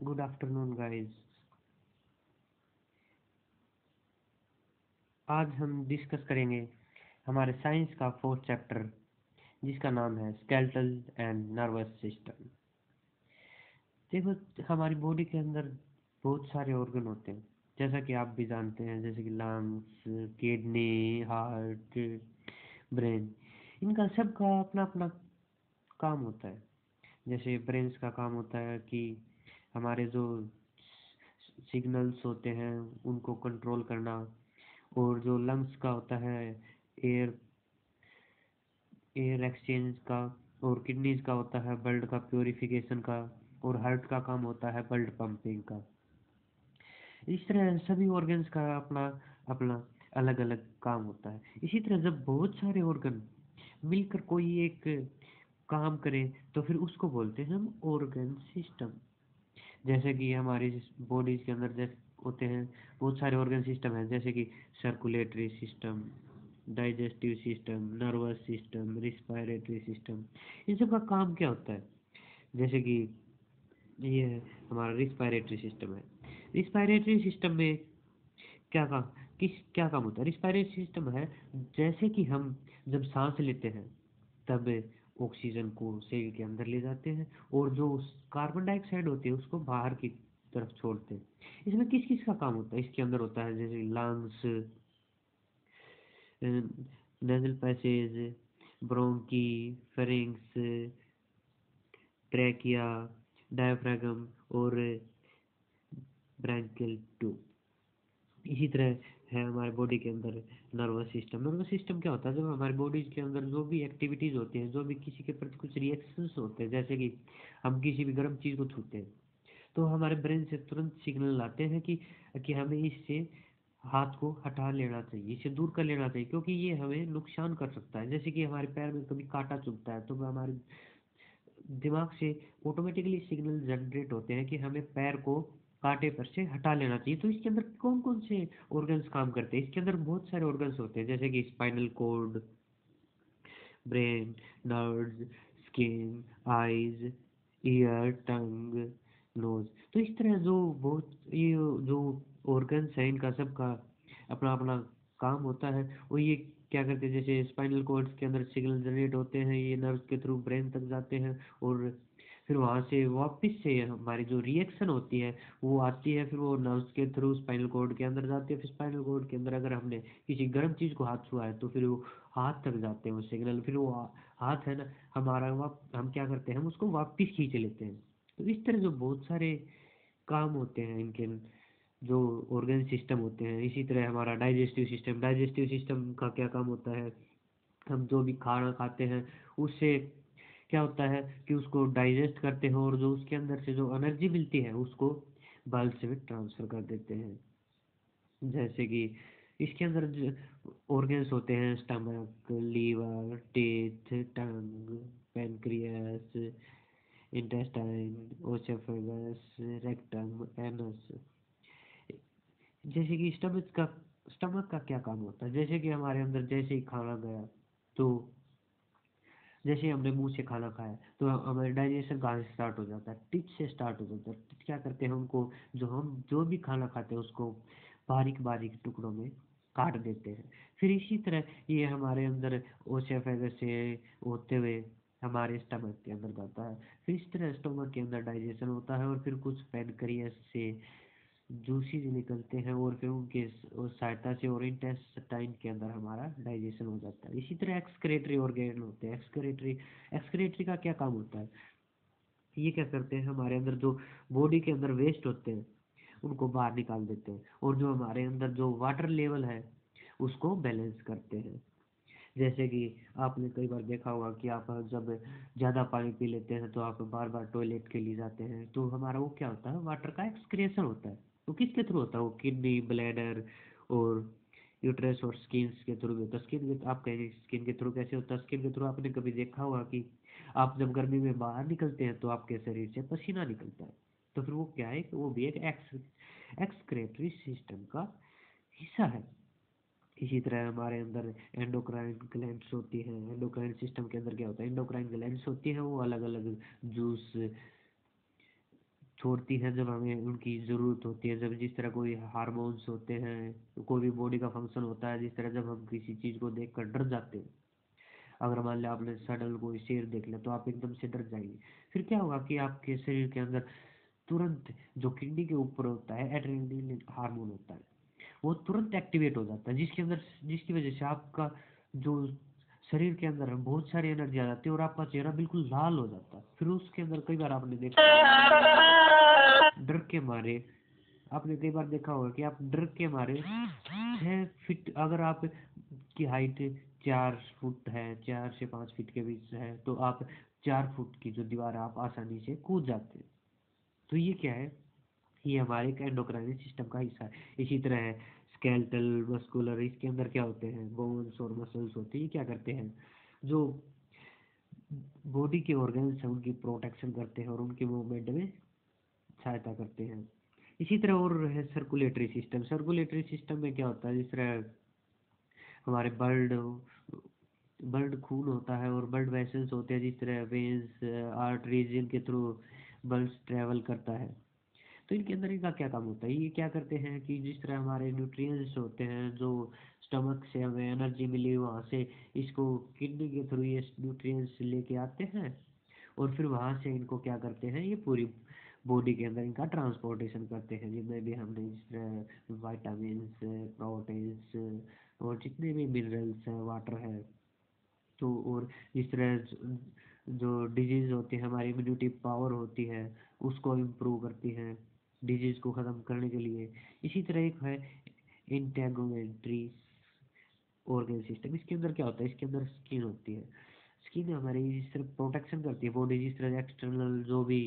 Good afternoon guys. आज हम discuss करेंगे हमारे साइंस का फोर्थ चैप्टर जिसका नाम है स्केलेटल एंड नर्वस सिस्टम। देखो, हमारी बॉडी के अंदर बहुत सारे ऑर्गन होते हैं, जैसा कि आप भी जानते हैं, जैसे कि लंग्स, किडनी, हार्ट, ब्रेन। इनका सबका अपना अपना काम होता है। जैसे ब्रेन्स का काम होता है कि हमारे जो सिग्नल्स होते हैं उनको कंट्रोल करना, और जो लंग्स का होता है एयर एयर एक्सचेंज का, और किडनीज का होता है ब्लड का प्योरिफिकेशन का, और हार्ट का काम होता है ब्लड पंपिंग का। इस तरह सभी ऑर्गन्स का अपना अपना अलग अलग काम होता है। इसी तरह जब बहुत सारे ऑर्गन मिलकर कोई एक काम करें तो फिर उसको बोलते हैं हम ऑर्गन सिस्टम। जैसे कि हमारी बॉडीज के अंदर जैसे होते हैं बहुत सारे ऑर्गन सिस्टम हैं, जैसे कि circulatory system, digestive system, nervous system, respiratory system. इन सब का काम क्या होता है? जैसे कि ये हमारा रिस्पायरेटरी सिस्टम है। रिस्पायरेटरी सिस्टम में क्या क्या काम होता है? रिस्पायरेटरी सिस्टम है, जैसे कि हम जब सांस लेते हैं तब ऑक्सीजन को शरीर के अंदर ले जाते हैं, और जो कार्बन डाइऑक्साइड होती है उसको बाहर की तरफ छोड़ते हैं। इसमें किस किस का काम होता है? इसके अंदर होता है जैसे lungs, nasal passage, bronchi, pharynx, trachea, diaphragm और ब्रैंकियल ट्यूब। इसी तरह है हमारे बॉडी के अंदर नर्वस सिस्टम। नर्वस सिस्टम क्या होता है? जब हमारी बॉडी के अंदर जो भी एक्टिविटीज होती हैं, जो भी किसी के प्रति कुछ रिएक्शंस होते हैं, जैसे कि हम किसी भी गर्म चीज को छूते हैं तो हमारे ब्रेन से तुरंत सिग्नल आते हैं कि हमें इससे हाथ को हटा लेना चाहिए, इसे दूर कर लेना चाहिए, क्योंकि ये हमें नुकसान कर सकता है। जैसे कि हमारे पैर में कभी कांटा चुभता है तो हमारे दिमाग से ऑटोमेटिकली सिग्नल जनरेट होते हैं कि हमें पैर को कांटे पर से हटा लेना चाहिए। तो इसके अंदर कौन कौन से ऑर्गन्स काम करते हैं? इसके अंदर बहुत सारे ऑर्गन्स होते हैं, जैसे कि spinal cord, brain, nerves, skin, eyes, ear, tongue, nose. तो इस तरह जो बहुत ये जो ऑर्गन्स हैं इनका सबका अपना अपना काम होता है। और ये क्या करते हैं? जैसे स्पाइनल कॉर्ड के अंदर सिग्नल जनरेट होते हैं, ये नर्व्स के थ्रू ब्रेन तक जाते हैं, और फिर वहाँ से वापस से हमारी जो रिएक्शन होती है वो आती है, फिर वो नर्व्स के थ्रू स्पाइनल कॉर्ड के अंदर जाती है। फिर स्पाइनल कॉर्ड के अंदर अगर हमने किसी गर्म चीज़ को हाथ छुआ है तो फिर वो हाथ तक जाते हैं वो सिग्नल, फिर वो हाथ है ना हमारा, हम क्या करते हैं? हम उसको वापस खींच लेते हैं। तो इस तरह जो बहुत सारे काम होते हैं इनके, जो ऑर्गन सिस्टम होते हैं। इसी तरह हमारा डाइजेस्टिव सिस्टम का क्या काम होता है? हम जो भी खाना खाते हैं उससे क्या होता है कि उसको डाइजेस्ट करते हैं, और जो उसके अंदर से जो एनर्जी मिलती है उसको बल्स में ट्रांसफर कर देते हैं। जैसे कि इसके अंदर ऑर्गन्स होते हैं स्टमक, लीवर, टीथ, टंग, पेनक्रियास, इंटेस्टाइन, ओसेफेगस, रेक्टम, एनस। जैसे कि स्टमक का क्या काम होता है? जैसे कि हमारे अंदर जैसे ही खाना गया तो जैसे ही हमने मुंह से खाना खाया तो हमारे डाइजेशन कहाँ से स्टार्ट हो जाता है? टिच से स्टार्ट हो जाता है। टिच क्या करते हैं? उनको हम जो भी खाना खाते हैं उसको बारीक बारीक टुकड़ों में काट देते हैं। फिर इसी तरह ये हमारे अंदर ओसोफेगस से होते हुए हमारे स्टमक के अंदर जाता है। फिर इस तरह स्टमक के अंदर डाइजेशन होता है, और फिर कुछ पेनक्रियास से जूसेस निकलते हैं, और फिर उनके उस सहायता से और इंटेस्टाइन के अंदर हमारा डाइजेशन हो जाता है। इसी तरह एक्सक्रेटरी ऑर्गेन होते हैं। एक्सक्रेटरी का क्या काम होता है? ये क्या करते हैं? हमारे अंदर जो बॉडी के अंदर वेस्ट होते हैं उनको बाहर निकाल देते हैं, और जो हमारे अंदर जो वाटर लेवल है उसको बैलेंस करते हैं। जैसे कि आपने कई बार देखा होगा कि आप जब ज़्यादा पानी पी लेते हैं तो आप बार बार टॉयलेट के लिए जाते हैं, तो हमारा वो क्या होता है? वाटर का एक्सक्रिएशन होता है। वो किसके थ्रू होता है? वो किडनी, ब्लैडर और यूट्रस और स्किन के थ्रू भी होता है। आप कहेंगे स्किन के थ्रू कैसे होता है? स्किन के थ्रू आपने कभी देखा होगा कि आप जब गर्मी में बाहर निकलते हैं तो आपके शरीर से पसीना निकलता है, तो फिर वो क्या है कि वो भी एक एक्सक्रेटरी सिस्टम का हिस्सा है। इसी तरह हमारे अंदर एंडोक्राइन ग्लैंड्स होती हैं। एंडोक्राइन सिस्टम के अंदर क्या होता है? एंडोक्राइन ग्लैंड्स होती हैं, वो अलग अलग जूस छोड़ती हैं जब हमें उनकी ज़रूरत होती है। जब जिस तरह कोई हार्मोन्स होते हैं, कोई भी बॉडी का फंक्शन होता है, जिस तरह जब हम किसी चीज़ को देख कर डर जाते हैं, अगर मान लिया आपने सडन कोई शेर देख लिया तो आप एकदम से डर जाएंगे। फिर क्या होगा कि आपके शरीर के अंदर तुरंत जो किडनी के ऊपर होता है एड्रेनलिन हार्मोन होता है, वो तुरंत एक्टिवेट हो जाता है, जिसकी वजह से आपका जो शरीर के अंदर बहुत सारी एनर्जी आ जाती है और आपका चेहरा बिल्कुल लाल हो जाता है। फिर उसके अंदर कई बार आपने देखा डर के मारे, आपने कई बार देखा होगा कि आप डर के मारे 6 फीट, अगर आप की हाइट 4 फुट है, 4 से 5 फीट के बीच है, तो आप 4 फुट की जो दीवार है आप आसानी से कूद जाते हैं। तो ये क्या है, ये हमारे एक एंडोक्राइन सिस्टम का हिस्सा है। इसी तरह है स्केलेटल मस्कुलर, इसके अंदर क्या होते हैं, बोन्स और मसल्स होते हैं। ये क्या करते हैं, जो बॉडी के ऑर्गन्स हैं उनकी प्रोटेक्शन करते हैं और उनके मूवमेंट में सहायता करते हैं। इसी तरह और है सर्कुलेटरी सिस्टम। सर्कुलेटरी सिस्टम में क्या होता है, जिस तरह हमारे ब्लड खून होता है और ब्लड वेसल्स होते हैं, जिस तरह वेन्स आर्टरीज, जिनके थ्रू ब्लड ट्रेवल करता है। तो इनके अंदर इनका क्या काम होता है, ये क्या करते हैं कि जिस तरह हमारे न्यूट्रिएंट्स होते हैं, जो स्टमक से हमें एनर्जी मिली वहाँ से इसको किडनी के थ्रू ये न्यूट्रिएंट्स लेके आते हैं और फिर वहाँ से इनको क्या करते हैं, ये पूरी बॉडी के अंदर इनका ट्रांसपोर्टेशन करते हैं, जिनमें भी हमने जिस तरह वाइटामिन्स, प्रोटीन्स और जितने भी मिनरल्स हैं, वाटर है, तो और जिस तरह जो डिजीज होती है, हमारी इम्यूनिटी पावर होती है उसको इम्प्रूव करती है डिजीज को ख़त्म करने के लिए। इसी तरह एक है इंटेगोमेंट्री ऑर्गन सिस्टम। इसके अंदर क्या होता है, इसके अंदर स्किन होती है। स्किन हमारी जिस तरह प्रोटेक्शन करती है बॉडी, जिस तरह एक्सटर्नल जो भी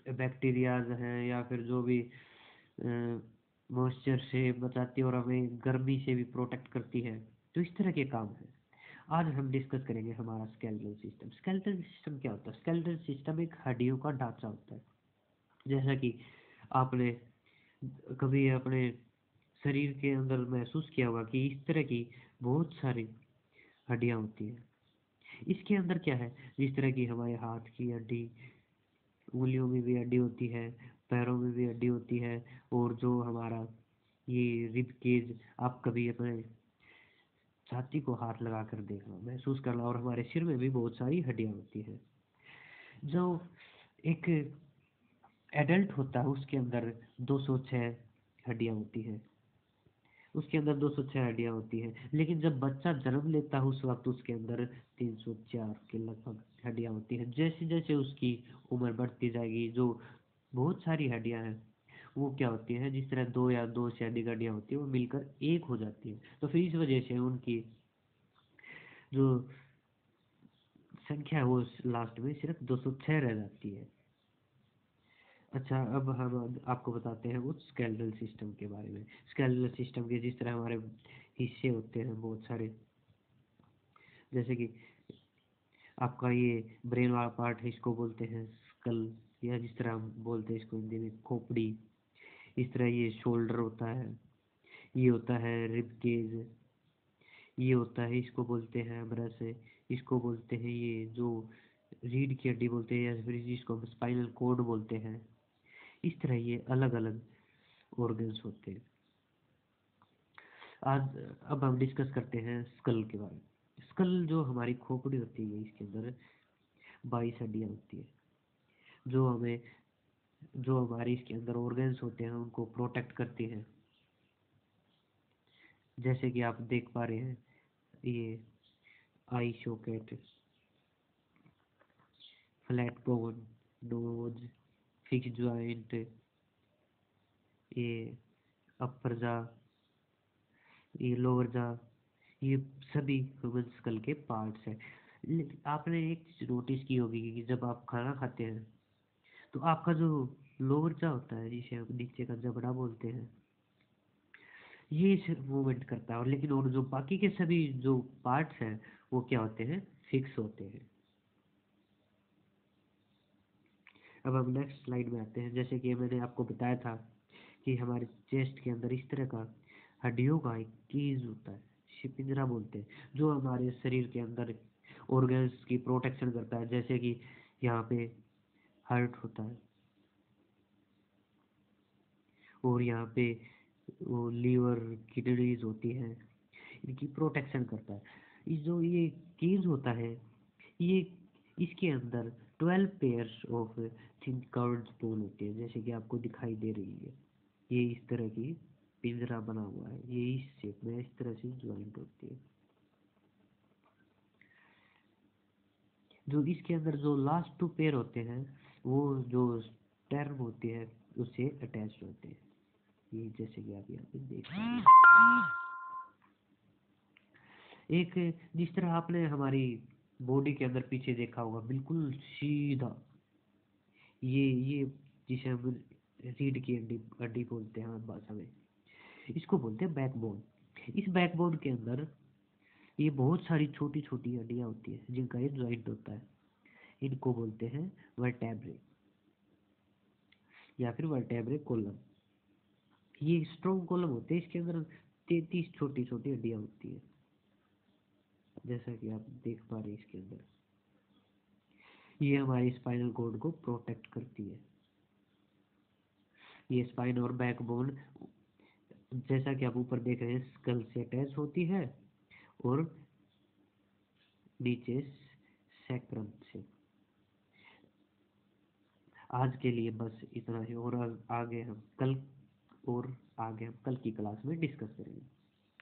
बैक्टीरियाज हैं या फिर जो भी मॉइस्चर से बचाती है और हमें गर्मी से भी प्रोटेक्ट करती है। तो इस तरह के काम है। आज हम डिस्कस करेंगे हमारा स्केलेटल सिस्टम। स्केलेटल सिस्टम क्या होता है, स्केलेटल सिस्टम एक हड्डियों का ढांचा होता है। जैसा कि आपने कभी अपने शरीर के अंदर महसूस किया होगा कि इस तरह की बहुत सारी हड्डियां होती हैं। इसके अंदर क्या है, जिस तरह की हमारे हाथ की हड्डी, उंगलियों में भी हड्डी होती है, पैरों में भी हड्डी होती है, और जो हमारा ये रिब केज, आप कभी अपने छाती को हाथ लगा कर देखना, महसूस करना, और हमारे सिर में भी बहुत सारी हड्डियां होती हैं। जो एक एडल्ट होता है उसके अंदर 206 हड्डियां होती हैं, उसके अंदर 206 हड्डियां होती हैं। लेकिन जब बच्चा जन्म लेता है उस वक्त उसके अंदर 304 के लगभग हड्डियां होती हैं। जैसे जैसे उसकी उम्र बढ़ती जाएगी, जो बहुत सारी हड्डियां हैं वो क्या होती है, जिस तरह दो या दो से अधिक हड्डियां होती है वो मिलकर एक हो जाती है। तो फिर इस वजह से उनकी जो संख्या है वो लास्ट में सिर्फ 206 रह जाती है। अच्छा, अब हम आपको बताते हैं वो स्केलेटल सिस्टम के बारे में। स्केलेटल सिस्टम के जिस तरह हमारे हिस्से होते हैं बहुत सारे, जैसे कि आपका ये ब्रेन वाला पार्ट है, इसको बोलते हैं स्कल, या जिस तरह हम बोलते हैं इसको हिंदी में खोपड़ी। इस तरह ये शोल्डर होता है, ये होता है रिब केज, ये होता है, इसको बोलते हैं ब्रश, इसको बोलते हैं ये जो रीढ़ की हड्डी बोलते हैं, या फिर जिसको हम स्पाइनल कॉर्ड बोलते हैं। इस तरह ये अलग अलग ऑर्गन्स होते हैं। आज अब हम डिस्कस करते हैं स्कल के बारे में। स्कल जो हमारी खोपड़ी होती है, इसके अंदर 22 हड्डियां होती है, जो हमें जो हमारे इसके अंदर ऑर्गन्स होते हैं उनको प्रोटेक्ट करती हैं। जैसे कि आप देख पा रहे हैं, ये eye socket, flat bone, nose, fix joint, ये अपर जा, ये लोअर जा, ये सभी ह्यूमन स्कल के पार्ट्स हैं। आपने एक चीज नोटिस की होगी कि जब आप खाना खाते हैं तो आपका जो लोअर जा होता है, जिसे हम नीचे का जबड़ा बोलते हैं, ये सिर्फ मूवमेंट करता है, और लेकिन और जो बाकी के सभी जो पार्ट्स हैं वो क्या होते हैं, फिक्स होते हैं। अब हम नेक्स्ट स्लाइड में आते हैं। जैसे कि मैंने आपको बताया था कि हमारे चेस्ट के अंदर इस तरह का हड्डियों का एक केज होता है, जिसे पिंजरा बोलते हैं, जो हमारे शरीर के अंदर ऑर्गन्स की प्रोटेक्शन करता है। जैसे कि यहाँ पे हार्ट होता है, और यहाँ पे वो लीवर किडनीज होती हैं, इनकी प्रोटेक्शन करता है। जो ये कीज होता है, ये इसके अंदर 12 pairs of thin curved bone होते हैं, जैसे कि आपको दिखाई दे रही है। ये इस तरह की पिंजरा बना हुआ है, ये इस शेप में इस तरह से ज्वाइंट होती है। जो इसके अंदर जो लास्ट 2 पेयर होते हैं, वो जो स्टर्म होती है उससे अटैच होते हैं, ये जैसे कि आप यहाँ पे देख पा रहे हैं। एक जिस तरह आपने हमारी बॉडी के अंदर पीछे देखा होगा बिल्कुल सीधा, ये जिसे हम रीढ़ की हड्डी हड्डी बोलते हैं हमारी भाषा में, इसको बोलते हैं बैकबोन। इस बैकबोन के अंदर ये बहुत सारी छोटी छोटी हड्डियां होती है जिनका ये ज्वाइंट होता है, इनको बोलते हैं वर्टेब्रे या फिर वर्टेब्रे कॉलम। ये स्ट्रॉन्ग कॉलम होते हैं, इसके अंदर 33 छोटी छोटी हड्डियां होती है, जैसा कि आप देख पा रहे हैं इसके अंदर। ये हमारे स्पाइनल कॉर्ड को प्रोटेक्ट करती है। ये स्पाइन और बैकबोन, जैसा कि आप ऊपर देख रहे हैं, स्कल से अटैच होती है और नीचे सैक्रम से। आज के लिए बस इतना ही, और आगे हम कल की क्लास में डिस्कस करेंगे।